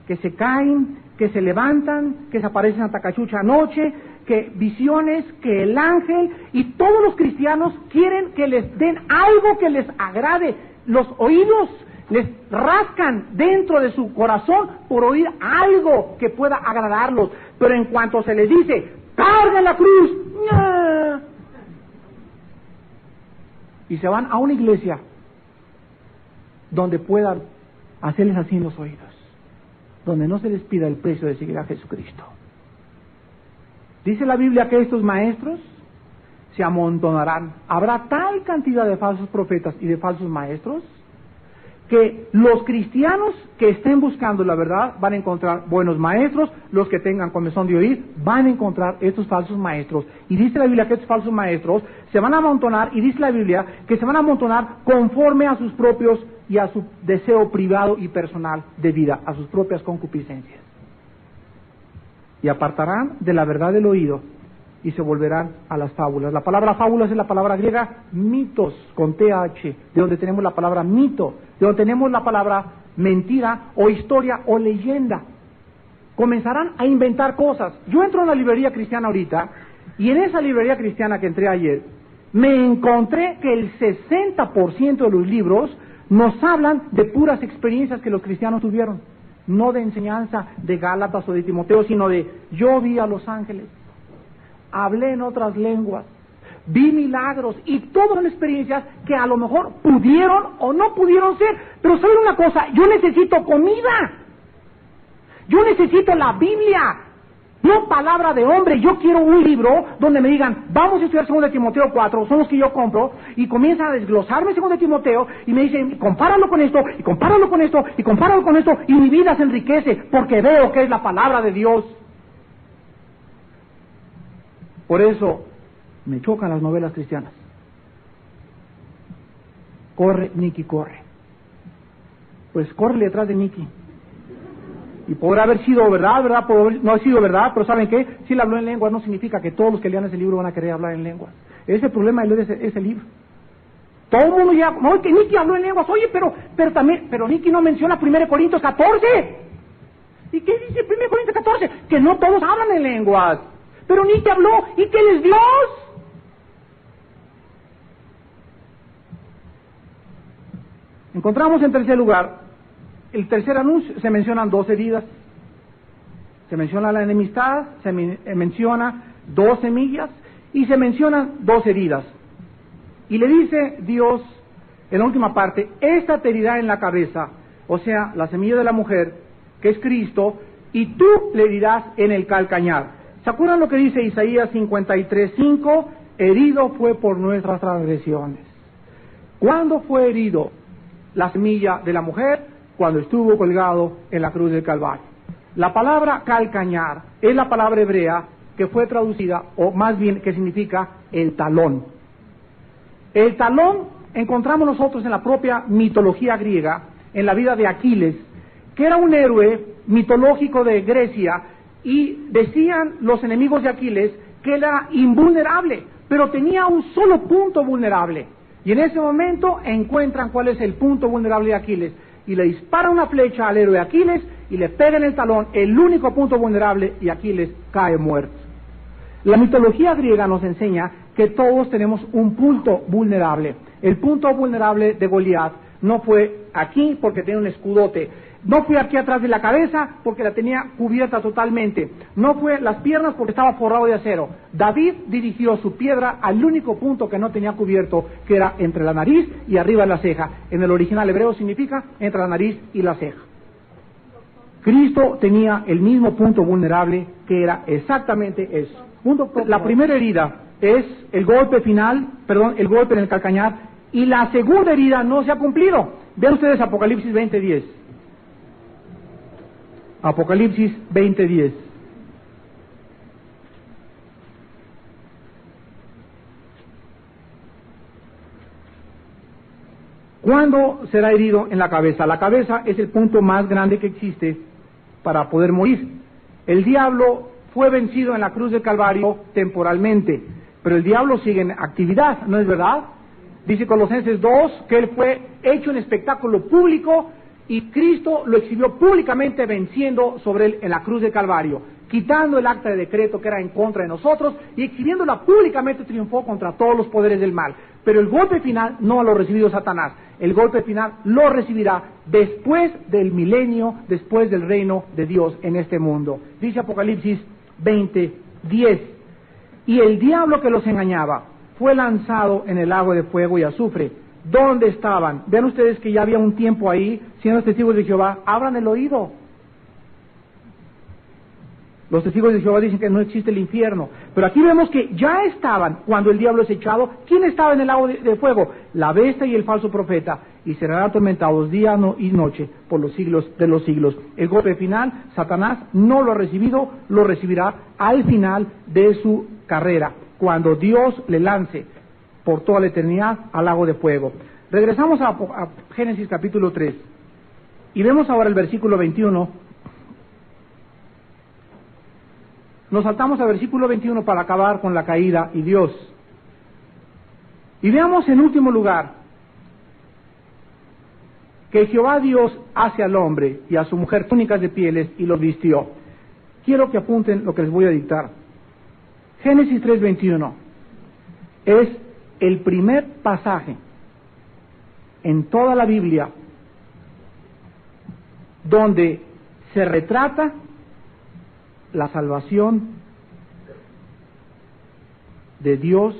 S1: que se caen, que se levantan, que se aparecen a Tacachucha anoche, que visiones, que el ángel, y todos los cristianos quieren que les den algo que les agrade. Los oídos les rascan dentro de su corazón por oír algo que pueda agradarlos, pero en cuanto se les dice, carga la cruz, ¡nah! Y se van a una iglesia donde puedan hacerles así en los oídos, donde no se les pida el precio de seguir a Jesucristo. Dice la Biblia que estos maestros se amontonarán. Habrá tal cantidad de falsos profetas y de falsos maestros que los cristianos que estén buscando la verdad van a encontrar buenos maestros, los que tengan comezón de oír van a encontrar estos falsos maestros. Y dice la Biblia que estos falsos maestros se van a amontonar, y dice la Biblia que se van a amontonar conforme a sus propios y a su deseo privado y personal de vida, a sus propias concupiscencias. Y apartarán de la verdad del oído y se volverán a las fábulas. La palabra fábulas es la palabra griega mitos, con TH, de donde tenemos la palabra mito, de donde tenemos la palabra mentira o historia o leyenda. Comenzarán a inventar cosas. Yo entro a una librería cristiana ahorita, y en esa librería cristiana que entré ayer, me encontré que el 60% de los libros nos hablan de puras experiencias que los cristianos tuvieron, no de enseñanza de Gálatas o de Timoteo, sino de yo vi a los ángeles, hablé en otras lenguas, vi milagros, y todas son experiencias que a lo mejor pudieron o no pudieron ser. Pero ¿saben una cosa? Yo necesito comida, yo necesito la Biblia, No palabra de hombre. Yo quiero un libro donde me digan, vamos a estudiar 2 Timoteo 4, son los que yo compro, y comienzan a desglosarme 2 Timoteo, y me dicen, compáralo con esto, y compáralo con esto, y compáralo con esto, y mi vida se enriquece, porque veo que es la palabra de Dios. Por eso, me chocan las novelas cristianas. Corre, Nicky, corre. Pues córrele detrás de Nicky. Y podrá haber sido verdad, no ha sido verdad, pero ¿saben qué? Si él habló en lenguas no significa que todos los que lean ese libro van a querer hablar en lenguas. Ese es el problema de leer ese libro. Todo el mundo ya, no, que Nicky habló en lenguas, oye, pero Nicky no menciona 1 Corintios 14. ¿Y qué dice 1 Corintios 14? Que no todos hablan en lenguas. Pero Nicky habló, ¿y que él es Dios? Encontramos en tercer lugar, el tercer anuncio, se mencionan 2 heridas. Se menciona la enemistad, se menciona 2 semillas y se mencionan 2 heridas. Y le dice Dios, en la última parte, esta te herirá en la cabeza, o sea, la semilla de la mujer, que es Cristo, y tú le herirás en el calcañar. ¿Se acuerdan lo que dice Isaías 53:5? Herido fue por nuestras transgresiones. ¿Cuándo fue herido la semilla de la mujer? Cuando estuvo colgado en la cruz del Calvario. La palabra calcañar es la palabra hebrea que fue traducida, o más bien que significa el talón. El talón encontramos nosotros en la propia mitología griega, en la vida de Aquiles, que era un héroe mitológico de Grecia, y decían los enemigos de Aquiles que era invulnerable, pero tenía un solo punto vulnerable. Y en ese momento encuentran cuál es el punto vulnerable de Aquiles, y le dispara una flecha al héroe Aquiles, y le pega en el talón, el único punto vulnerable, y Aquiles cae muerto. La mitología griega nos enseña que todos tenemos un punto vulnerable. El punto vulnerable de Goliat no fue aquí porque tenía un escudote, no fue aquí atrás de la cabeza porque la tenía cubierta totalmente, no fue las piernas porque estaba forrado de acero. David dirigió su piedra al único punto que no tenía cubierto, que era entre la nariz y arriba de la ceja. En el original hebreo significa entre la nariz y la ceja. Cristo tenía el mismo punto vulnerable, que era exactamente eso. La primera herida es el golpe final, el golpe en el calcañar, y la segunda herida no se ha cumplido. Vean ustedes Apocalipsis 20:10. Apocalipsis 20:10. ¿Cuándo será herido en la cabeza? La cabeza es el punto más grande que existe para poder morir. El diablo fue vencido en la cruz del Calvario temporalmente, pero el diablo sigue en actividad, ¿no es verdad? Dice Colosenses 2 que él fue hecho en espectáculo público y Cristo lo exhibió públicamente venciendo sobre él en la cruz del Calvario, quitando el acta de decreto que era en contra de nosotros y exhibiéndola públicamente triunfó contra todos los poderes del mal. Pero el golpe final no lo ha recibido Satanás, el golpe final lo recibirá después del milenio, después del reino de Dios en este mundo. Dice Apocalipsis 20:10, y el diablo que los engañaba fue lanzado en el lago de fuego y azufre. ¿Dónde estaban? Vean ustedes que ya había un tiempo ahí, siendo testigos de Jehová, abran el oído. Los testigos de Jehová dicen que no existe el infierno, pero aquí vemos que ya estaban cuando el diablo es echado. ¿Quién estaba en el lago de fuego? La bestia y el falso profeta, y serán atormentados día y noche por los siglos de los siglos. El golpe final, Satanás no lo ha recibido, lo recibirá al final de su carrera, cuando Dios le lance por toda la eternidad al lago de fuego. Regresamos a Génesis capítulo 3, y vemos ahora el versículo 21. Nos saltamos al versículo 21 para acabar con la caída y Dios. Y veamos en último lugar que Jehová Dios hace al hombre y a su mujer túnicas de pieles y los vistió. Quiero que apunten lo que les voy a dictar. Génesis 3:21 es el primer pasaje en toda la Biblia donde se retrata la salvación de Dios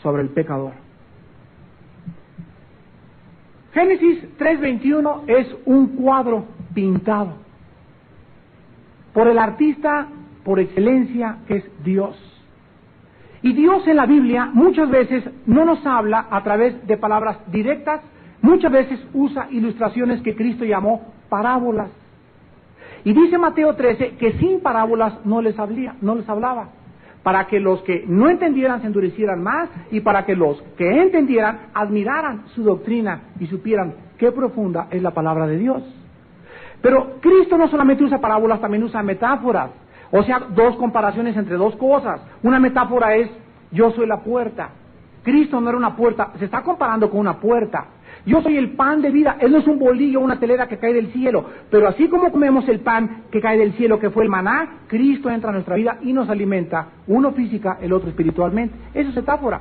S1: sobre el pecador. Génesis 3:21 es un cuadro pintado por el artista por excelencia, que es Dios. Y Dios en la Biblia muchas veces no nos habla a través de palabras directas, muchas veces usa ilustraciones que Cristo llamó parábolas. Y dice Mateo 13 que sin parábolas no les hablaba, para que los que no entendieran se endurecieran más y para que los que entendieran admiraran su doctrina y supieran qué profunda es la palabra de Dios. Pero Cristo no solamente usa parábolas, también usa metáforas. O sea, dos comparaciones entre dos cosas. Una metáfora es, yo soy la puerta. Cristo no era una puerta, se está comparando con una puerta. Yo soy el pan de vida. Él no es un bolillo, una telera que cae del cielo. Pero así como comemos el pan que cae del cielo, que fue el maná, Cristo entra a nuestra vida y nos alimenta, uno física, el otro espiritualmente. Eso es metáfora.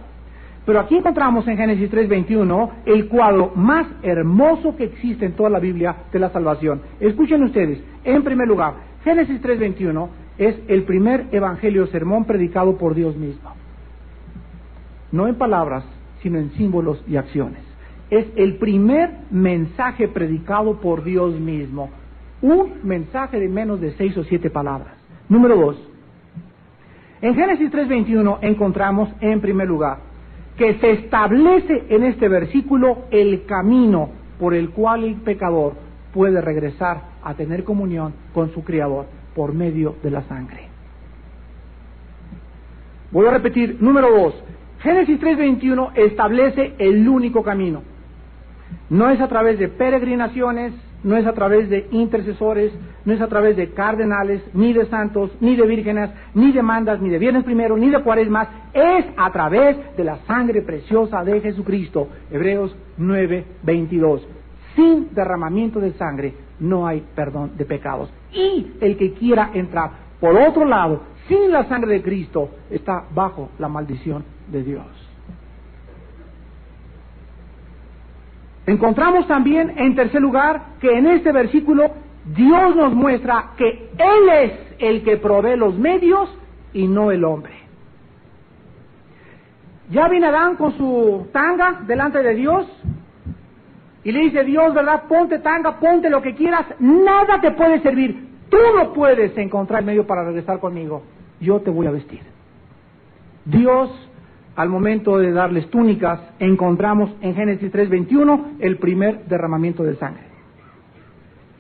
S1: Pero aquí encontramos en Génesis 3:21 el cuadro más hermoso que existe en toda la Biblia de la salvación. Escuchen ustedes, en primer lugar, Génesis 3:21 es el primer evangelio sermón predicado por Dios mismo. No en palabras, sino en símbolos y acciones. Es el primer mensaje predicado por Dios mismo. Un mensaje de menos de 6 o 7 palabras. Número 2. En Génesis 3:21 encontramos, en primer lugar, que se establece en este versículo el camino por el cual el pecador puede regresar a tener comunión con su Creador por medio de la sangre. Voy a repetir, número 2. Génesis 3:21 establece el único camino. No es a través de peregrinaciones, no es a través de intercesores, no es a través de cardenales, ni de santos, ni de vírgenes, ni de mandas, ni de viernes primero, ni de cuaresmas, es a través de la sangre preciosa de Jesucristo. Hebreos 9:22. Sin derramamiento de sangre no hay perdón de pecados. Y el que quiera entrar por otro lado, sin la sangre de Cristo, está bajo la maldición de Dios. Encontramos también, en tercer lugar, que en este versículo Dios nos muestra que Él es el que provee los medios y no el hombre. Ya viene Adán con su tanga delante de Dios y le dice, Dios, ¿verdad? Ponte tanga, ponte lo que quieras, nada te puede servir. Tú no puedes encontrar el medio para regresar conmigo. Yo te voy a vestir. Dios, al momento de darles túnicas, encontramos en Génesis 3:21 el primer derramamiento de sangre.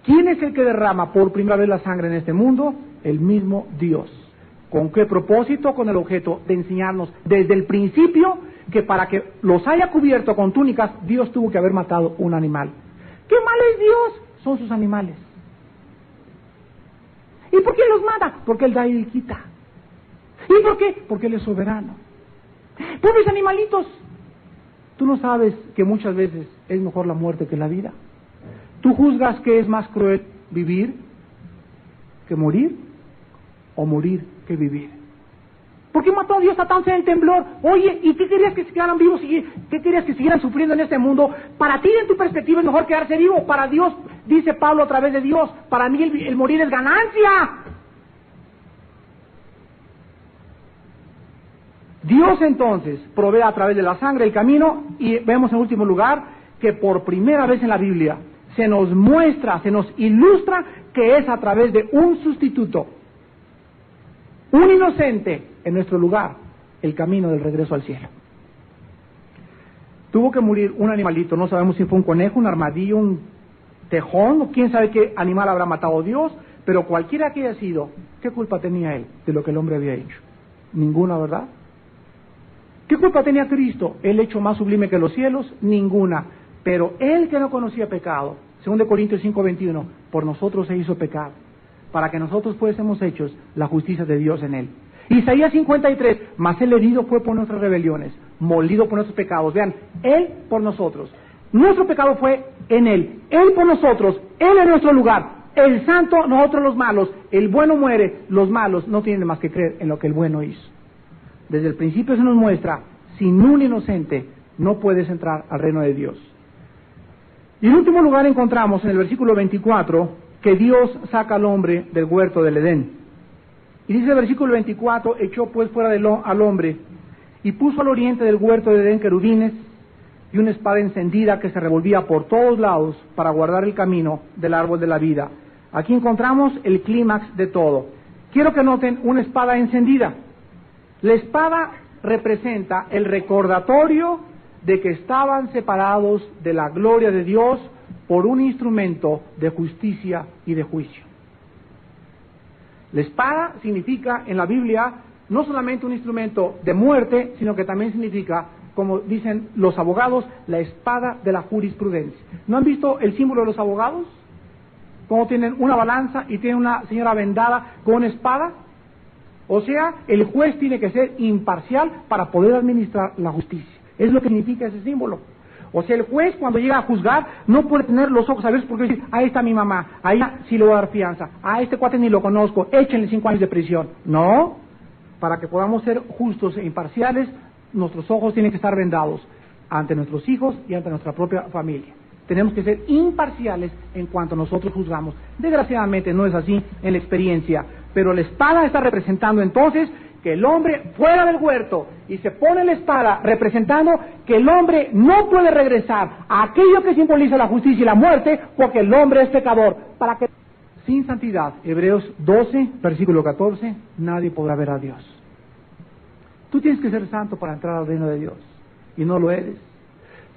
S1: ¿Quién es el que derrama por primera vez la sangre en este mundo? El mismo Dios. ¿Con qué propósito? Con el objeto de enseñarnos desde el principio que para que los haya cubierto con túnicas, Dios tuvo que haber matado un animal. ¿Qué mal es Dios? Son sus animales. ¿Y por qué los mata? Porque Él da y Él quita. ¿Y por qué? Porque Él es soberano. Pobres animalitos. Tú no sabes que muchas veces es mejor la muerte que la vida. ¿Tú juzgas que es más cruel vivir que morir? ¿O morir que vivir? ¿Por qué mató a Dios a tan en el temblor? Oye, ¿y qué querías que se quedaran vivos? ¿Qué querías que siguieran sufriendo en este mundo? Para ti, en tu perspectiva, es mejor quedarse vivo. Para Dios, dice Pablo a través de Dios, para mí el morir es ganancia. Dios entonces provee a través de la sangre el camino, y vemos en último lugar que por primera vez en la Biblia se nos muestra, se nos ilustra que es a través de un sustituto, un inocente en nuestro lugar, el camino del regreso al cielo. Tuvo que morir un animalito, no sabemos si fue un conejo, un armadillo, un tejón, o quién sabe qué animal habrá matado Dios, pero cualquiera que haya sido, ¿qué culpa tenía Él de lo que el hombre había hecho? Ninguna, ¿verdad? ¿Qué culpa tenía Cristo? El hecho más sublime que los cielos, ninguna. Pero Él que no conocía pecado, 2 Corintios 5:21, por nosotros se hizo pecado, para que nosotros fuésemos hechos la justicia de Dios en Él. Isaías 53, mas Él herido fue por nuestras rebeliones, molido por nuestros pecados. Vean, Él por nosotros. Nuestro pecado fue en Él, Él por nosotros, Él en nuestro lugar. El santo, nosotros los malos. El bueno muere, los malos no tienen más que creer en lo que el bueno hizo. Desde el principio se nos muestra, sin un inocente no puedes entrar al reino de Dios. Y en último lugar encontramos en el versículo 24 que Dios saca al hombre del huerto del Edén. Y dice el versículo 24, echó pues fuera al hombre y puso al oriente del huerto de Edén querubines y una espada encendida que se revolvía por todos lados para guardar el camino del árbol de la vida. Aquí encontramos el clímax de todo. quiero que noten una espada encendida. La espada representa el recordatorio de que estaban separados de la gloria de Dios por un instrumento de justicia y de juicio. La espada significa en la Biblia no solamente un instrumento de muerte, sino que también significa, como dicen los abogados, la espada de la jurisprudencia. ¿No han visto el símbolo de los abogados? Como tienen una balanza y tienen una señora vendada con una espada. O sea, el juez tiene que ser imparcial para poder administrar la justicia. Es lo que significa ese símbolo. O sea, el juez cuando llega a juzgar no puede tener los ojos abiertos porque decir, ahí está mi mamá, ahí sí le voy a dar fianza, a este cuate ni lo conozco, échenle 5 años de prisión. No, para que podamos ser justos e imparciales, nuestros ojos tienen que estar vendados ante nuestros hijos y ante nuestra propia familia. Tenemos que ser imparciales en cuanto nosotros juzgamos. Desgraciadamente no es así en la experiencia, pero la espada está representando entonces que el hombre fuera del huerto, y se pone la espada representando que el hombre no puede regresar a aquello que simboliza la justicia y la muerte, porque el hombre es pecador. Para que sin santidad, Hebreos 12, versículo 14, nadie podrá ver a Dios. Tú tienes que ser santo para entrar al reino de Dios, y no lo eres.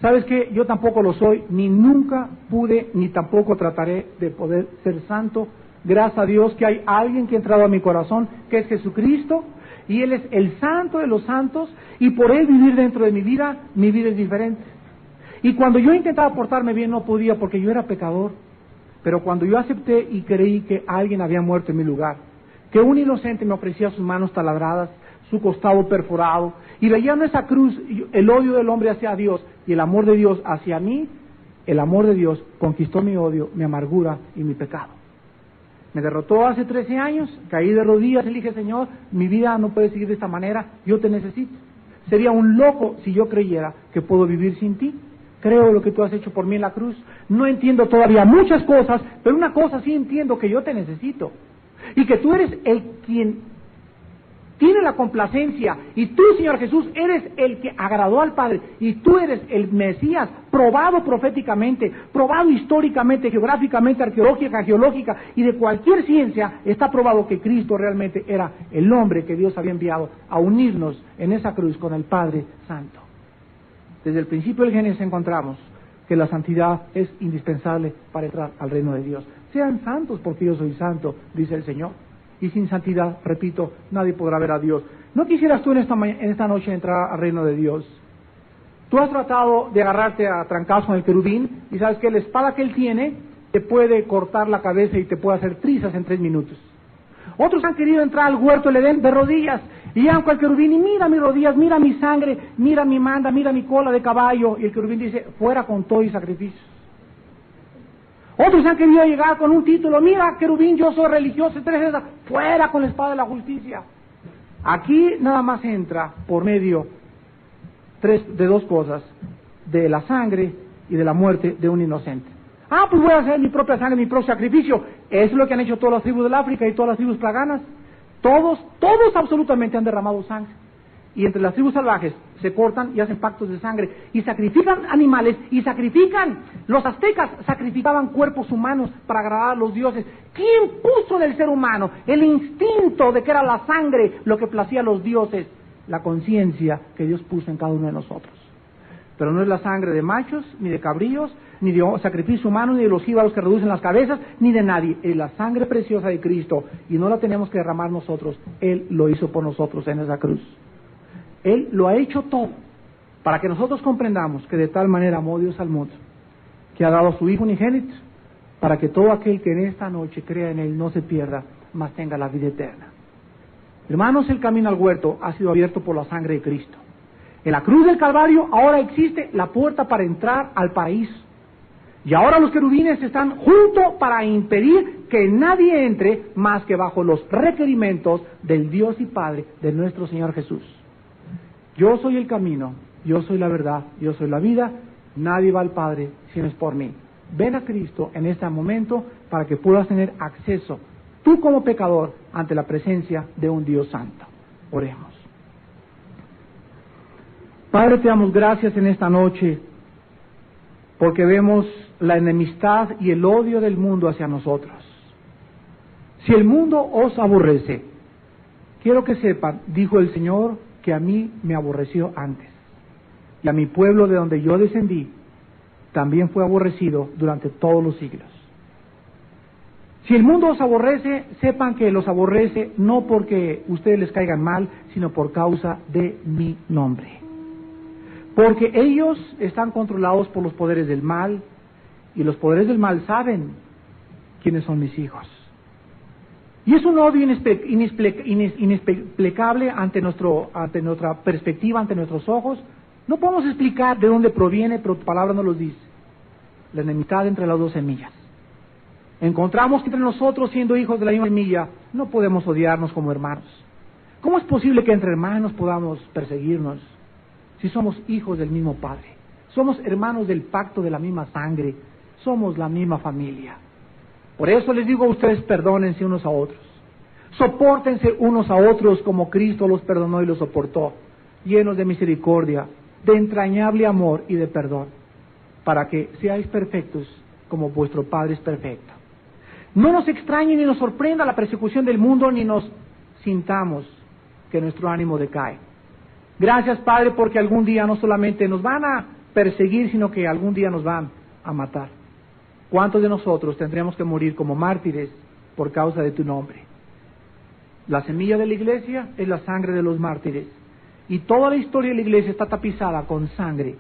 S1: ¿Sabes qué? Yo tampoco lo soy, ni nunca pude, ni tampoco trataré de poder ser santo. Gracias a Dios que hay alguien que ha entrado a mi corazón, que es Jesucristo, y Él es el santo de los santos, y por Él vivir dentro de mi vida es diferente. Y cuando yo intentaba portarme bien no podía porque yo era pecador, pero cuando yo acepté y creí que alguien había muerto en mi lugar, que un inocente me ofrecía sus manos taladradas, su costado perforado, y veía en esa cruz el odio del hombre hacia Dios y el amor de Dios hacia mí, el amor de Dios conquistó mi odio, mi amargura y mi pecado. Me derrotó hace 13 años, caí de rodillas y le dije, Señor, mi vida no puede seguir de esta manera, yo te necesito. Sería un loco si yo creyera que puedo vivir sin ti. Creo lo que tú has hecho por mí en la cruz. No entiendo todavía muchas cosas, pero una cosa sí entiendo, que yo te necesito. Y que tú eres el quien tiene la complacencia, y tú, Señor Jesús, eres el que agradó al Padre, y tú eres el Mesías, probado proféticamente, probado históricamente, geográficamente, arqueológica, geológica, y de cualquier ciencia está probado que Cristo realmente era el hombre que Dios había enviado a unirnos en esa cruz con el Padre Santo. Desde el principio del Génesis encontramos que la santidad es indispensable para entrar al reino de Dios. Sean santos porque yo soy santo, dice el Señor. Y sin santidad, repito, nadie podrá ver a Dios. ¿No quisieras tú en esta noche entrar al reino de Dios? Tú has tratado de agarrarte a trancazos con el querubín, y sabes que la espada que él tiene te puede cortar la cabeza y te puede hacer trizas en 3 minutos. Otros han querido entrar al huerto del Edén de rodillas, y llegan con el querubín y mira mis rodillas, mira mi sangre, mira mi manda, mira mi cola de caballo, y el querubín dice, fuera con todo y sacrificio. Otros han querido llegar con un título, mira querubín, yo soy religioso, fuera con la espada de la justicia. Aquí nada más entra por medio de 2 cosas, de la sangre y de la muerte de un inocente. Pues voy a hacer mi propia sangre, mi propio sacrificio. Eso es lo que han hecho todas las tribus del África y todas las tribus paganas. Todos absolutamente han derramado sangre. Y entre las tribus salvajes se cortan y hacen pactos de sangre y sacrifican animales y sacrifican. Los aztecas sacrificaban cuerpos humanos para agradar a los dioses. ¿Quién puso en el ser humano el instinto de que era la sangre lo que placía a los dioses? La conciencia que Dios puso en cada uno de nosotros. Pero no es la sangre de machos, ni de cabríos, ni de sacrificio humano, ni de los jíbaros que reducen las cabezas, ni de nadie. Es la sangre preciosa de Cristo, y no la tenemos que derramar nosotros. Él lo hizo por nosotros en esa cruz. Él lo ha hecho todo para que nosotros comprendamos que de tal manera amó Dios al mundo, que ha dado a su Hijo unigénito, para que todo aquel que en esta noche crea en Él no se pierda, mas tenga la vida eterna. Hermanos, el camino al huerto ha sido abierto por la sangre de Cristo. En la cruz del Calvario ahora existe la puerta para entrar al paraíso. Y ahora los querubines están juntos para impedir que nadie entre más que bajo los requerimientos del Dios y Padre de nuestro Señor Jesús. Yo soy el camino, yo soy la verdad, yo soy la vida, nadie va al Padre si no es por mí. Ven a Cristo en este momento para que puedas tener acceso, tú como pecador, ante la presencia de un Dios santo. Oremos. Padre, te damos gracias en esta noche porque vemos la enemistad y el odio del mundo hacia nosotros. Si el mundo os aborrece, quiero que sepan, dijo el Señor, que a mí me aborreció antes, y a mi pueblo de donde yo descendí también fue aborrecido durante todos los siglos. Si el mundo os aborrece, sepan que los aborrece no porque ustedes les caigan mal, sino por causa de mi nombre. Porque ellos están controlados por los poderes del mal, y los poderes del mal saben quiénes son mis hijos. Y es un odio inexplicable ante nuestra perspectiva, ante nuestros ojos. No podemos explicar de dónde proviene, pero tu palabra nos lo dice. La enemistad entre las dos semillas. Encontramos que entre nosotros, siendo hijos de la misma semilla, no podemos odiarnos como hermanos. ¿Cómo es posible que entre hermanos podamos perseguirnos si somos hijos del mismo Padre? Somos hermanos del pacto de la misma sangre, somos la misma familia. Por eso les digo a ustedes, perdónense unos a otros. Sopórtense unos a otros como Cristo los perdonó y los soportó, llenos de misericordia, de entrañable amor y de perdón, para que seáis perfectos como vuestro Padre es perfecto. No nos extrañe ni nos sorprenda la persecución del mundo, ni nos sintamos que nuestro ánimo decae. Gracias, Padre, porque algún día no solamente nos van a perseguir, sino que algún día nos van a matar. ¿Cuántos de nosotros tendremos que morir como mártires por causa de tu nombre? La semilla de la iglesia es la sangre de los mártires, y toda la historia de la iglesia está tapizada con sangre,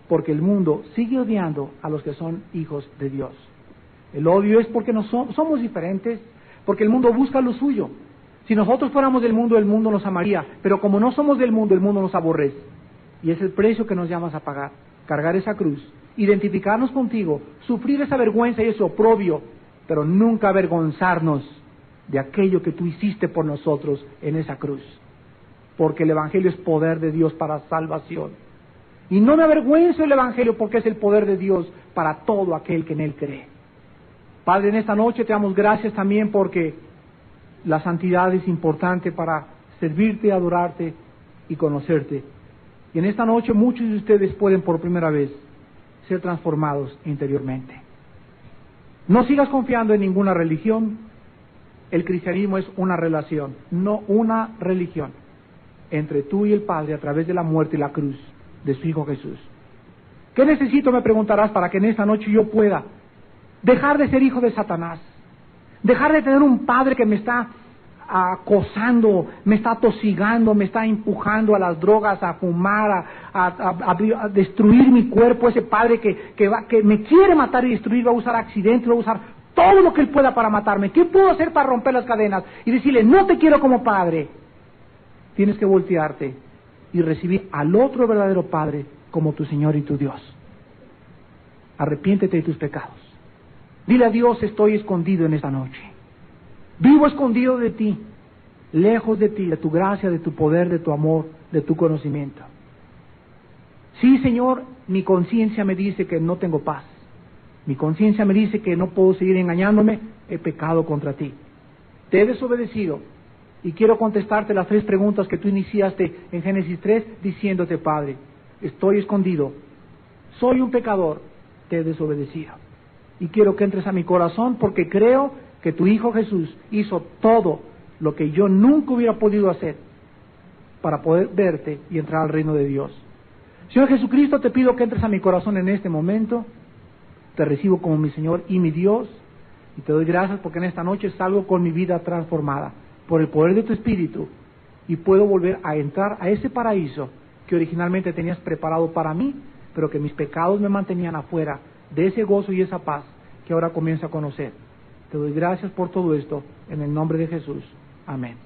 S1: porque el mundo sigue odiando a los que son hijos de Dios. El odio es porque somos diferentes, porque el mundo busca lo suyo. Si nosotros fuéramos del mundo, el mundo nos amaría, pero como no somos del mundo, el mundo nos aborrece. Y es el precio que nos llamas a pagar, cargar esa cruz, identificarnos contigo, sufrir esa vergüenza y ese oprobio, pero nunca avergonzarnos de aquello que tú hiciste por nosotros en esa cruz. Porque el Evangelio es poder de Dios para salvación. Y no me avergüenzo del Evangelio, porque es el poder de Dios para todo aquel que en él cree. Padre, en esta noche te damos gracias también porque la santidad es importante para servirte, adorarte y conocerte. Y en esta noche muchos de ustedes pueden por primera vez ser transformados interiormente. No sigas confiando en ninguna religión. El cristianismo es una relación, no una religión, entre tú y el Padre a través de la muerte y la cruz de su Hijo Jesús. ¿Qué necesito, me preguntarás, para que en esta noche yo pueda dejar de ser hijo de Satanás? Dejar de tener un padre que me está acosando, me está atosigando, me está empujando a las drogas, a fumar, a destruir mi cuerpo. Ese padre que me quiere matar y destruir, va a usar accidentes, va a usar todo lo que él pueda para matarme. ¿Qué puedo hacer para romper las cadenas? Y decirle, no te quiero como padre. Tienes que voltearte y recibir al otro verdadero Padre como tu Señor y tu Dios. Arrepiéntete de tus pecados. Dile a Dios, estoy escondido en esta noche. Vivo escondido de ti, lejos de ti, de tu gracia, de tu poder, de tu amor, de tu conocimiento. Sí, Señor, mi conciencia me dice que no tengo paz. Mi conciencia me dice que no puedo seguir engañándome, he pecado contra ti. Te he desobedecido y quiero contestarte las 3 preguntas que tú iniciaste en Génesis 3 diciéndote, Padre, estoy escondido, soy un pecador, te he desobedecido. Y quiero que entres a mi corazón porque creo que tu Hijo Jesús hizo todo lo que yo nunca hubiera podido hacer para poder verte y entrar al reino de Dios. Señor Jesucristo, te pido que entres a mi corazón en este momento. Te recibo como mi Señor y mi Dios y te doy gracias porque en esta noche salgo con mi vida transformada por el poder de tu Espíritu y puedo volver a entrar a ese paraíso que originalmente tenías preparado para mí, pero que mis pecados me mantenían afuera de ese gozo y esa paz que ahora comienzo a conocer. Te doy gracias por todo esto, en el nombre de Jesús. Amén.